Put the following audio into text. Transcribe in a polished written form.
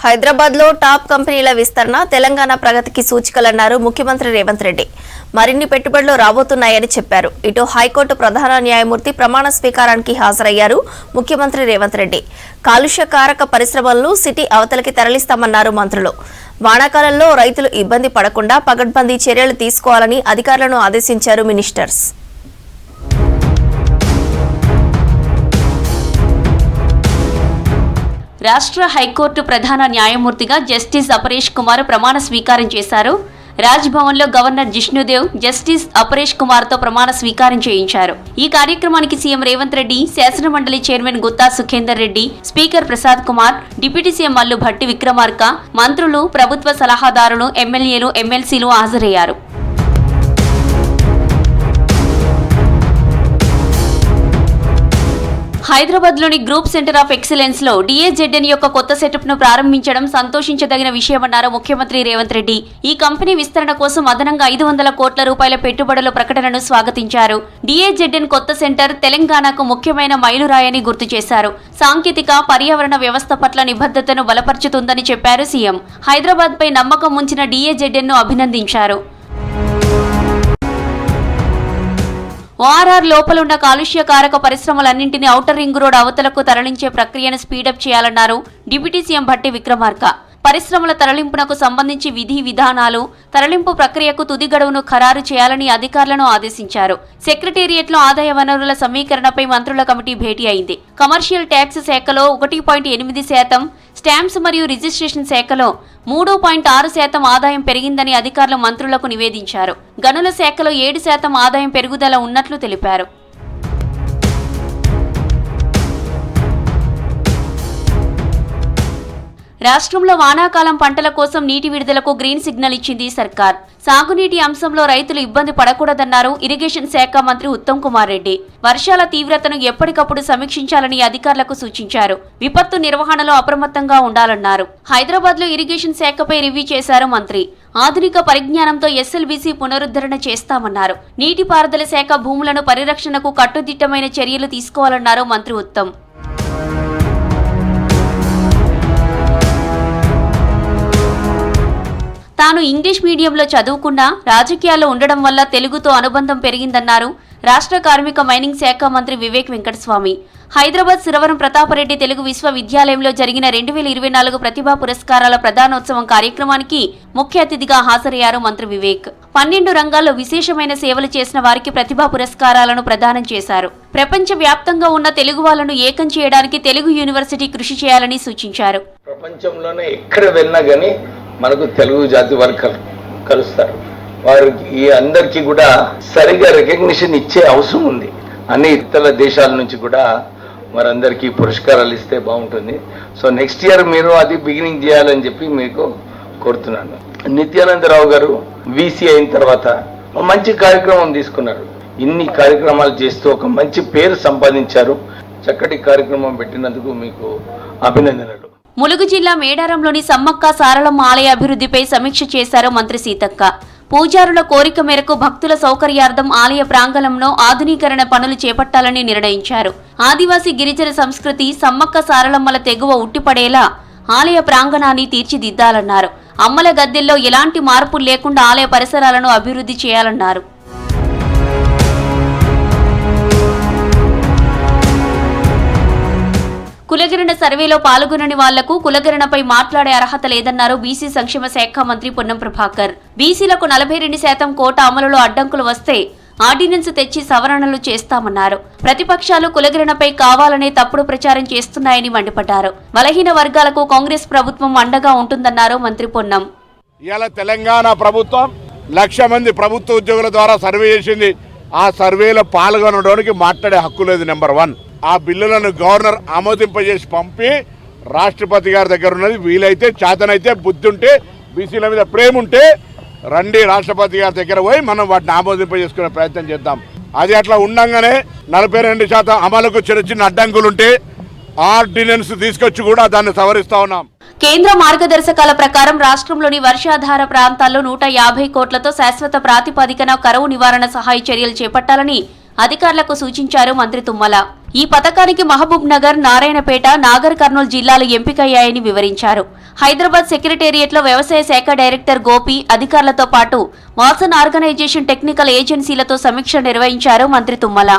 హైదరాబాద్ లో టాప్ కంపెనీల విస్తరణ తెలంగాణ ప్రగతికి సూచికలన్నారు ముఖ్యమంత్రి రేవంత్ రెడ్డి. మరిన్ని పెట్టుబడులు రాబోతున్నాయని చెప్పారు. ఇటు హైకోర్టు ప్రధాన న్యాయమూర్తి ప్రమాణ స్వీకారానికి హాజరయ్యారు ముఖ్యమంత్రి రేవంత్ రెడ్డి. కాలుష్యకారక పరిశ్రమలను సిటీ అవతలికి తరలిస్తామన్నారు మంత్రులు. వానాకాలంలో రైతులు ఇబ్బంది పడకుండా పగడ్బందీ చర్యలు తీసుకోవాలని అధికారులను ఆదేశించారు మినిస్టర్స్. రాష్ట్ర హైకోర్టు ప్రధాన న్యాయమూర్తిగా జస్టిస్ అపరేష్ కుమార్ ప్రమాణ స్వీకారం చేశారు. రాజ్భవన్లో గవర్నర్ జిష్ణుదేవ్ జస్టిస్ అపరేష్ కుమార్తో ప్రమాణ స్వీకారం చేయించారు. ఈ కార్యక్రమానికి సీఎం రేవంత్ రెడ్డి, శాసనమండలి chairman Gutha Sukhender Reddy, speaker Prasad Kumar, deputy CM Mallu Bhatti Vikramarka, మంత్రులు, ప్రభుత్వ సలహాదారులు, ఎమ్మెల్యేలు, ఎమ్మెల్సీలు హాజరయ్యారు. హైదరాబాద్లోని గ్రూప్ సెంటర్ ఆఫ్ ఎక్సలెన్స్ లో డిఏజెడ్ఎన్ యొక్క కొత్త సెటప్ ను ప్రారంభించడం సంతోషించదగిన విషయమన్నారు ముఖ్యమంత్రి రేవంత్ రెడ్డి. ఈ కంపెనీ విస్తరణ కోసం అదనంగా 500 కోట్ల రూపాయల పెట్టుబడుల ప్రకటనను స్వాగతించారు. డిఏజెడ్ఎన్ కొత్త సెంటర్ తెలంగాణకు ముఖ్యమైన మైలురాయని గుర్తు చేశారు. సాంకేతిక, పర్యావరణ వ్యవస్థ పట్ల నిబద్ధతను బలపరుచుతుందని చెప్పారు సీఎం. హైదరాబాద్ పై నమ్మకం ఉంచిన డిఏజెడ్ఎన్ ను అభినందించారు. ఓఆర్ఆర్ లోపలున్న కాలుష్యకారక పరిశ్రమలన్నింటినీ ఔటర్ రింగ్ రోడ్ అవతలకు తరలించే ప్రక్రియను స్పీడప్ చేయాలన్నారు డిప్యూటీ సీఎం భట్టి విక్రమార్క. పరిశ్రమల తరలింపునకు సంబంధించి విధి విధానాలు, తరలింపు ప్రక్రియకు తుది గడువును ఖరారు చేయాలని అధికారులను ఆదేశించారు. సెక్రటేరియట్లో ఆదాయ వనరుల సమీకరణపై మంత్రుల కమిటీ భేటీ అయింది. కమర్షియల్ ట్యాక్స్ శాఖలో 1.8%, స్టాంప్స్ మరియు రిజిస్ట్రేషన్ శాఖలో 3.6% ఆదాయం పెరిగిందని అధికారులు మంత్రులకు నివేదించారు. గనుల శాఖలో 7% ఆదాయం పెరుగుదల ఉన్నట్లు తెలిపారు. రాష్ట్రంలో వానాకాలం పంటల కోసం నీటి విడుదలకు గ్రీన్ సిగ్నల్ ఇచ్చింది సర్కార్. సాగునీటి అంశంలో రైతులు ఇబ్బంది పడకూడదన్నారు ఇరిగేషన్ శాఖ మంత్రి ఉత్తమ్ కుమార్ రెడ్డి. వర్షాల తీవ్రతను ఎప్పటికప్పుడు సమీక్షించాలని అధికారులకు సూచించారు. విపత్తు నిర్వహణలో అప్రమత్తంగా ఉండాలన్నారు. హైదరాబాద్ లో ఇరిగేషన్ శాఖపై రివ్యూ చేశారు మంత్రి. ఆధునిక పరిజ్ఞానంతో ఎస్ఎల్బీసీ పునరుద్ధరణ చేస్తామన్నారు. నీటిపారుదల శాఖ భూములను పరిరక్షణకు కట్టుదిట్టమైన చర్యలు తీసుకోవాలన్నారు మంత్రి ఉత్తమ్. తాను ఇంగ్లీష్ మీడియంలో చదువుకున్నా రాజకీయాల్లో ఉండడం వల్ల తెలుగుతో అనుబంధం పెరిగిందన్నారు రాష్ట్ర కార్మిక మైనింగ్ శాఖ మంత్రి వివేక్ వెంకటస్వామి. హైదరాబాద్ సురవరం ప్రతాపరెడ్డి తెలుగు విశ్వవిద్యాలయంలో జరిగిన 2024 ప్రతిభా పురస్కారాల ప్రధానోత్సవం కార్యక్రమానికి ముఖ్య అతిథిగా హాజరయ్యారు మంత్రి వివేక్. 12 రంగాల్లో విశేషమైన సేవలు చేసిన వారికి ప్రతిభా పురస్కారాలను ప్రదానం చేశారు. ప్రపంచ వ్యాప్తంగా ఉన్న తెలుగు వాళ్లను ఏకం చేయడానికి తెలుగు యూనివర్సిటీ కృషి చేయాలని సూచించారు. ప్రపంచంలోనే ఎక్కడ వెళ్ళినా గానీ మనకు తెలుగు జాతి వారు కలుస్తారు. వారికి ఈ అందరికీ కూడా సరిగా రికగ్నిషన్ ఇచ్చే అవసరం ఉంది. అన్ని ఇతర దేశాల నుంచి కూడా వారందరికీ పురస్కారాలు ఇస్తే బాగుంటుంది. సో నెక్స్ట్ ఇయర్ మీరు అది బిగినింగ్ చేయాలని చెప్పి మీకు కోరుతున్నాను. నిత్యానందరావు గారు వీసీ అయిన తర్వాత మంచి కార్యక్రమం తీసుకున్నారు. ఇన్ని కార్యక్రమాలు చేస్తూ ఒక మంచి పేరు సంపాదించారు. చక్కటి కార్యక్రమం పెట్టినందుకు మీకు అభినందనలు. ములుగు జిల్లా మేడారంలోని సమ్మక్క సారలమ్మ ఆలయ అభివృద్ధిపై సమీక్ష చేశారు మంత్రి సీతక్క. పూజారుల కోరిక మేరకు భక్తుల సౌకర్యార్థం ఆలయ ప్రాంగణంలో ఆధునీకరణ పనులు చేపట్టాలని నిర్ణయించారు. ఆదివాసీ గిరిజన సంస్కృతి, సమ్మక్క సారలమ్మల తెగువ ఉట్టిపడేలా ఆలయ ప్రాంగణాన్ని తీర్చిదిద్దాలన్నారు. అమ్మల గద్దెల్లో ఎలాంటి మార్పు లేకుండా ఆలయ పరిసరాలను అభివృద్ధి చేయాలన్నారు. కులగణన సర్వేలో పాల్గొనని వాళ్లకు కులగణనపై మాట్లాడే అర్హత లేదన్నారు బీసీ సంక్షేమ శాఖ మంత్రి పొన్నం ప్రభాకర్. బీసీలకు 42% కోటా అమలులో అడ్డంకులు వస్తే ఆర్డినెన్స్ తెచ్చి సవరణలు చేస్తామన్నారు. ప్రతిపక్షాలు కులగణనపై కావాలనే తప్పుడు ప్రచారం చేస్తున్నాయని మండిపడ్డారు. బలహీన వర్గాలకు కాంగ్రెస్ ప్రభుత్వం అండగా ఉంటుందన్నారు మంత్రి పొన్నం. ఇవాళ తెలంగాణ ప్రభుత్వం 1,00,000 మంది ప్రభుత్వ ఉద్యోగుల ద్వారా సర్వే చేసింది. ఆ సర్వేలో పాల్గొనడానికి మాట్లాడే హక్కు లేదు. నెంబర్ 1, ఆ బిల్లులను గవర్నర్ ఆమోదింపజేసి పంపి రాష్ట్రపతి గారి దగ్గర ఉన్నది. వీలైతే చేతనైతే బుద్ధి ఉంటే బీసీల మీద ప్రేమ ఉంటే రండి రాష్ట్రపతి గారి దగ్గర పోయి మనం వాటిని ఆమోదింపజేసుకునే ప్రయత్నం చేద్దాం. అది అట్లా ఉండగానే 42% అమలుకు చిన్న చిన్న అడ్డంకులుంటే ఆర్డినెన్స్ తీసుకొచ్చి కూడా దాన్ని సవరిస్తా ఉన్నాం. కేంద్ర మార్గదర్శకాల ప్రకారం రాష్ట్రంలోని వర్షాధార ప్రాంతాల్లో 150 కోట్లతో శాశ్వత ప్రాతిపదికన కరువు నివారణ సహాయ చర్యలు చేపట్టాలని అధికారులకు సూచించారు మంత్రి తుమ్మల. ఈ పథకానికి మహబూబ్ నగర్, నారాయణపేట, నాగర్ కర్నూలు జిల్లాలు ఎంపికయ్యాయని వివరించారు. హైదరాబాద్ సెక్రటేరియట్లో వ్యవసాయ శాఖ డైరెక్టర్ గోపి అధికారులతో పాటు మాసన్ ఆర్గనైజేషన్ టెక్నికల్ ఏజెన్సీలతో సమీక్ష నిర్వహించారు మంత్రి తుమ్మల.